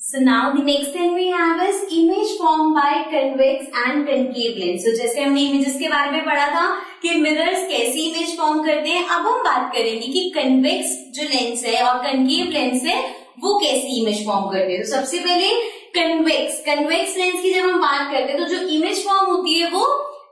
So now the next thing we have is image formed by convex and concave lens. So जैसे हमने images के बारे में पढ़ा था कि मिरर्स कैसी इमेज फॉर्म करते हैं, अब हम बात करेंगे कि कन्वेक्स जो लेंस है और कंकेव लेंस है वो कैसी इमेज फॉर्म करते हैं। तो सबसे पहले कन्वेक्स लेंस की जब हम बात करते हैं तो जो इमेज फॉर्म होती है वो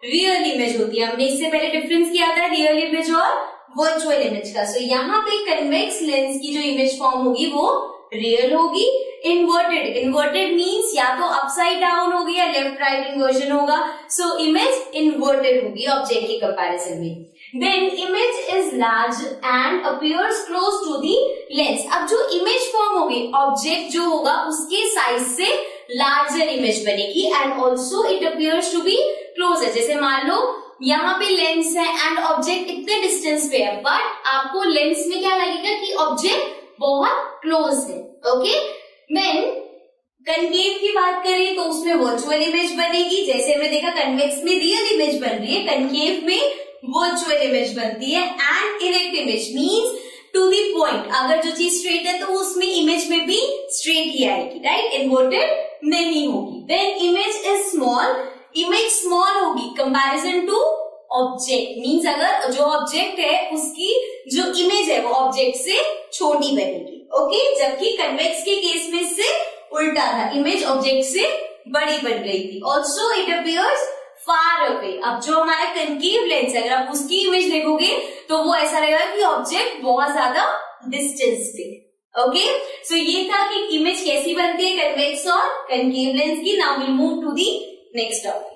रियल इमेज होती है। हमने इससे पहले डिफरेंस किया था रियल इमेज और वर्चुअल इमेज का। सो यहाँ पे कन्वेक्स लेंस की जो इमेज फॉर्म होगी वो रियल होगी। इन्वर्टेड मीन्स या तो अपसाइड डाउन होगी या लेफ्ट राइट इन्वर्जन होगा। सो इमेज इन्वर्टेड होगी ऑब्जेक्ट के कंपैरिजन में। Then image is large and appears close to the lens. अब जो इमेज फॉर्म होगी ऑब्जेक्ट जो होगा उसके साइज से लार्जर इमेज बनेगी and also it appears to be closer. जैसे मान लो यहाँ पे लेंस है एंड ऑब्जेक्ट इतने डिस्टेंस पे है, बट आपको लेंस में क्या लगेगा कि ऑब्जेक्ट बहुत क्लोज है। ओके, देन कन्केव की बात करें तो उसमें वर्चुअल इमेज बनेगी। जैसे हमने देखा कन्वेक्स में रियल इमेज बन रही है, कन्केव में वर्चुअल इमेज बनती है। And erect image means to the point, अगर जो चीज स्ट्रेट है तो उसमें इमेज में भी स्ट्रेट ही आएगी, राइट, इन्वर्टेड नहीं होगी। Then image is small, image small होगी कंपैरिजन टू ऑब्जेक्ट, मीन्स अगर जो ऑब्जेक्ट है उसकी जो इमेज है वो ऑब्जेक्ट से छोटी बनेगी। ओके, जबकि कन्वेक्स के केस में इससे उल्टा था, इमेज ऑब्जेक्ट से बड़ी बन गई थी। Also it appears far away. अब जो हमारा कन्केव लेंस है अगर आप उसकी इमेज देखोगे तो वो ऐसा रहेगा कि ऑब्जेक्ट बहुत ज्यादा डिस्टेंस पे। ओके, सो ये था कि इमेज कैसी बनती है कन्वेक्स और कन्केव लेंस की। Now will move to the next topic.